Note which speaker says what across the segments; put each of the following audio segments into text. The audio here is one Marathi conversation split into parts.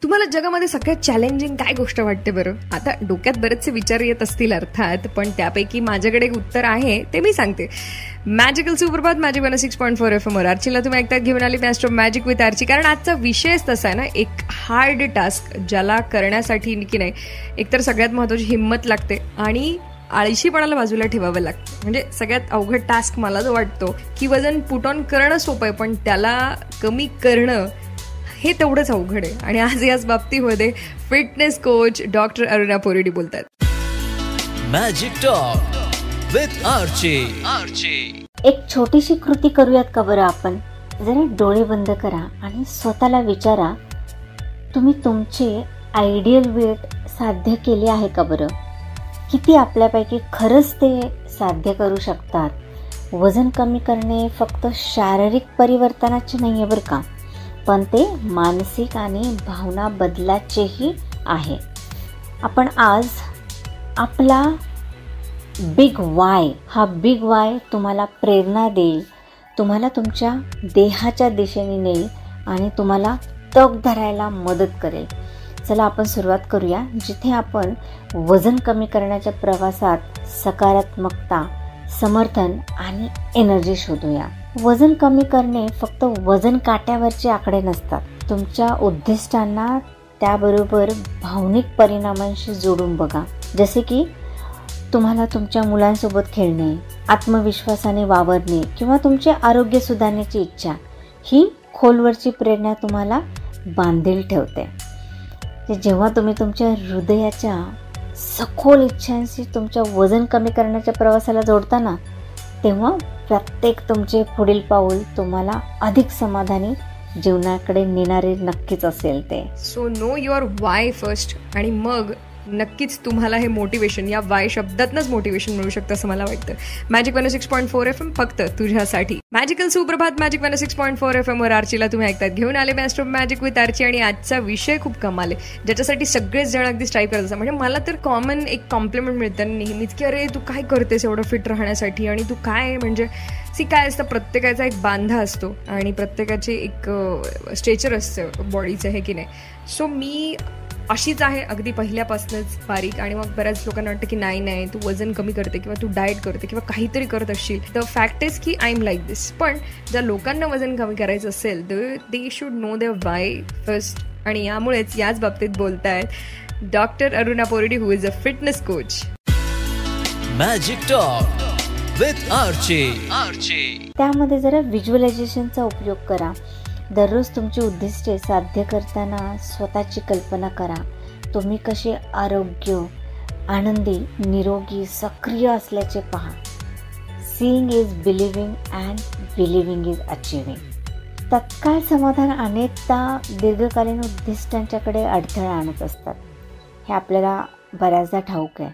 Speaker 1: तुम्हाला जगामध्ये सगळ्यात चॅलेंजिंग काय गोष्ट वाटते बरं? आता डोक्यात बरेचसे विचार येत असतील अर्थात, पण त्यापैकी माझ्याकडे एक उत्तर आहे, ते मी सांगते. मॅजिकल सुप्रभात, मॅजिक 106.4 FM वर आर्चीला तुम्ही ऐकतात घेऊन आली मॅस्टर मॅजिक विथ आर्ची. कारण आजचा विषयच तसा आहे ना, एक हार्ड टास्क ज्याला करण्यासाठी की नाही एकतर सगळ्यात महत्त्वाची हिंमत लागते आणि आळशीपणाला बाजूला ठेवावं लागतं. म्हणजे सगळ्यात अवघड टास्क मला जो वाटतो की वजन पुट ऑन करणं सोपं आहे, पण त्याला कमी करणं हे तेवढंच अवघड आहे. आणि आज याच बाबतीमध्ये fitness coach doctor Aruna Poridi बोलतात.
Speaker 2: Magic talk with Archi.
Speaker 3: एक छोटीशी कृती करूयात का बरं आपण? जरा डोळे बंद करा आणि स्वतःला विचारा, तुम्ही तुमचे आयडियल वेट साध्य केले आहे का बरं? किती आपल्यापैकी खरंच ते साध्य करू शकतात? वजन कमी करणे फक्त शारीरिक परिवर्तनाचे नाही आहे बरं का, पण ते मानसिक आणि भावना बदलाचेही आहे. आपण आज आपला बिग वाय, हा बिग वाय तुम्हाला प्रेरणा देईल, तुम्हाला तुमच्या देहाच्या दिशेने नेईल आणि तुम्हाला तग धरायला मदत करेल. चला आपण सुरुवात करूया, जिथे आपण वजन कमी करण्याच्या प्रवासात सकारात्मकता, समर्थन आणि एनर्जी शोधूया. वजन कमी करणे फक्त वजन काट्यावरचे आकडे नसतात. तुमच्या उद्दिष्टांना त्याबरोबर भावनिक परिणामांशी जोडून बघा. जसे की तुम्हाला तुमच्या मुलांसोबत खेळणे, आत्मविश्वासाने वावरणे किंवा तुमचे आरोग्य सुधारण्याची इच्छा, ही खोलवरची प्रेरणा तुम्हाला बांधील ठेवते. जेव्हा तुम्ही तुमच्या हृदयाच्या सखोल इच्छांशी तुमच्या वजन कमी करण्याच्या प्रवासाला जोडताना, तेव्हा प्रत्येक तुमचे पुढील पाऊल तुम्हाला अधिक समाधानी जीवनाकडे नेणारे नक्कीच असेल ते.
Speaker 1: So know your why first, आणि मग नक्कीच तुम्हाला हे मोटिवेशन, या वाय शब्दातनंच मोटिवेशन मिळू शकतं असं मला वाटतं. मॅजिक 106.4 FM फक्त तुझ्यासाठी. मॅजिकल सुप्रभात, मॅजिक 106.4 FM वर आर्चीला तुम्ही ऐकतात घेऊन आले मॅस्टर मॅजिक विथ आर्ची. आणि आजचा विषय खूप कमाल आहे, ज्याच्यासाठी सगळेच जण अगदी स्ट्राईक करत असतात. म्हणजे मला तर कॉमन एक कॉम्प्लिमेंट मिळतं नेहमीच की अरे तू काय करतेस एवढं फिट राहण्यासाठी, आणि तू काय म्हणजे काय असतं, प्रत्येकाचा एक बांधा असतो आणि प्रत्येकाचे एक स्ट्रेचर असतं बॉडीचं, हे की नाही. सो मी अशीच आहे अगदी पहिल्यापासूनच बारीक, आणि मग बऱ्याच लोकांना वाटतं की नाही तू वजन कमी करते किंवा तू डाएट करते किंवा काहीतरी करत असशील. द फॅक्ट इज की आय एम लाईक दिस. पण ज्या लोकांना वजन कमी करायचं असेल they should know their why first. आणि यामुळेच याच बाबतीत बोलतायत doctor Aruna Poridi, who is a fitness coach.
Speaker 2: Magic talk with Archi.
Speaker 3: त्यामध्ये जरा व्हिज्युअलायझेशनचा उपयोग करा. दररोज तुमची उद्दिष्टे साध्य करताना स्वतःची कल्पना करा. तुम्ही कसे आरोग्य, आनंदी, निरोगी, सक्रिय असल्याचे पहा. Seeing is believing and believing is achieving. तत्काळ समाधान अनेकदा दीर्घकालीन उद्दिष्टांच्याकडे अडथळा आणत असतात, हे आपल्याला बऱ्याचदा ठाऊक आहे.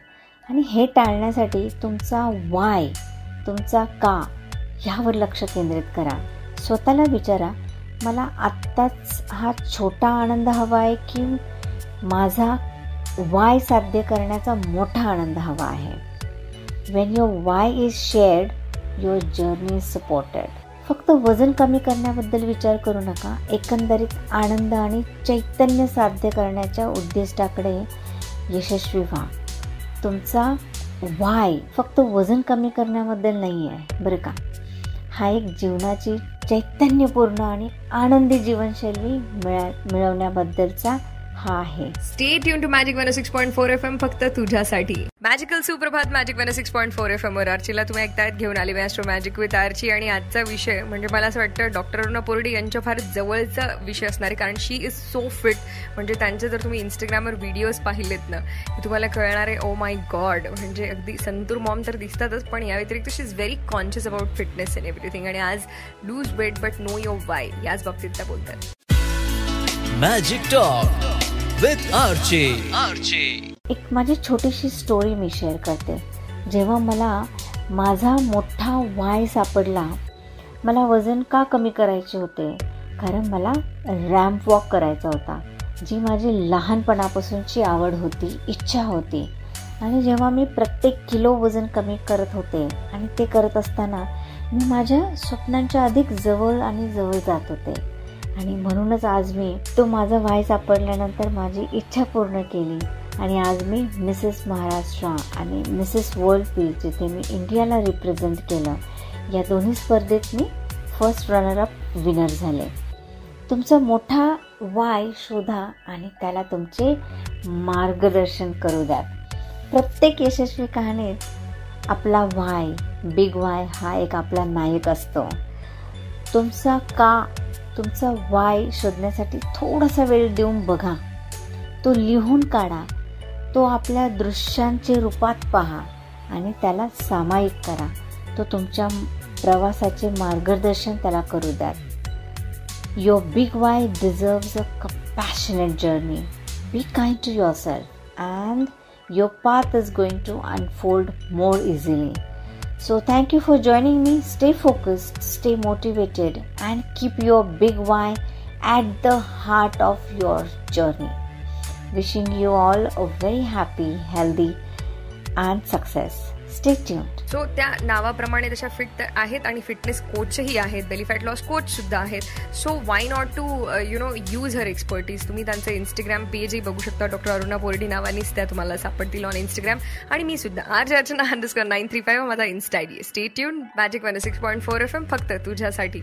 Speaker 3: आणि हे टाळण्यासाठी तुमचा वाय, तुमचा का, ह्यावर लक्ष केंद्रित करा. स्वतःला विचारा, मला आत्ताच हा छोटा आनंद हवा आहे की माझा वाय साध्य करण्याचा मोठा आनंद हवा आहे. Wien your why is shared, your journey is supported. फक्त वजन कमी करण्याबद्दल विचार करू नका, एकंदरीत आनंद आणि चैतन्य साध्य करण्याच्या उद्दिष्टाकडे यशस्वी व्हा. तुमचा वाय फक्त वजन कमी करण्याबद्दल नाही आहे बरं का, हा एक जीवनाची चैतन्यपूर्ण आणि आनंदी जीवनशैली मिळवण्याबद्दलचा हा आहे.
Speaker 1: Stay tune to magic 106.4 FM फक्त तुझ्यासाठी. मॅजिकल सुप्रभात, मॅजिक 106.4 FM वर आर्चीला तुम्ही ऐकतायत घेऊन आली मॅस्टर मॅजिक विथ आर्ची. आणि आजचा विषय म्हणजे मला असं वाटतं डॉक्टर अरुणा पोरिडी यांच्या फार जवळचा विषय असणार आहे, कारण शी इज सो फिट. म्हणजे त्यांचे जर तुम्ही इंस्टाग्रामवर व्हिडिओज पाहिलेत ना, तुम्हाला कळणार आहे ओ माय गॉड, म्हणजे अगदी संतूर मॉम तर दिसतातच, पण या व्यतिरिक्त she is very conscious about fitness and everything. आणि आज lose weight but know your why, याच बाबतीत त्या बोलतात.
Speaker 2: Magic talk with Archi.
Speaker 3: एक माझी छोटीशी स्टोरी मी शेअर करते. जेव्हा मला माझा मोठा वाय सापडला, मला वजन का कमी करायचे होते, कारण मला रॅम्प वॉक करायचा होता, जी माझी लहानपणापासूनची आवड होती, इच्छा होती. आणि जेव्हा मी प्रत्येक किलो वजन कमी करत होते आणि ते करत असताना मी माझ्या स्वप्नांच्या अधिक जवळ आणि जवळ जात होते. आणि म्हणूनच आज मी तो माझा वाय सापडल्यानंतर माझी इच्छा पूर्ण केली आणि आज मी मिसेस महाराष्ट्र आणि मिसेस वर्ल्ड पीस जिथे मी इंडियाला रिप्रेझेंट केलं, या दोन्ही स्पर्धेत मी फर्स्ट रनरअप विनर झाले. तुमचा मोठा वाय शोधा आणि त्याला तुमचे मार्गदर्शन करू द्या. प्रत्येक यशस्वी कहाणीत आपला वाय, बिग वाय हा एक आपला नायक असतो. तुमचा वाय शोधण्यासाठी थोडासा वेळ देऊन बघा, तो लिहून काढा, तो आपल्या दृश्यांचे रूपात पहा आणि त्याला सामायिक करा. तो तुमच्या प्रवासाचे मार्गदर्शन त्याला करू द्या. Your big why deserves a compassionate journey. Be kind to yourself and your path is going to unfold more easily. So thank you for joining me. Stay focused, stay motivated and keep your big why at the heart of your journey. Wishing you all a very happy, healthy and success. Stay tuned.
Speaker 1: So त्या नावाप्रमाणे तशा फिट आहेत आणि फिटनेस कोचही आहेत, बेली फॅट लॉस कोच सुद्धा आहेत. So why not to use her expertise. तुम्ही त्यांचं इंस्टाग्राम पेजही बघू शकता. डॉक्टर अरुणा बोर्डी नावानेच त्या तुम्हाला सापडतील ऑन इंस्टाग्राम. आणि मी सुद्धा RJ_Archana_935 माझा Insta ID. Stay tune. Magic 106.4 FM फक्त तुझ्यासाठी.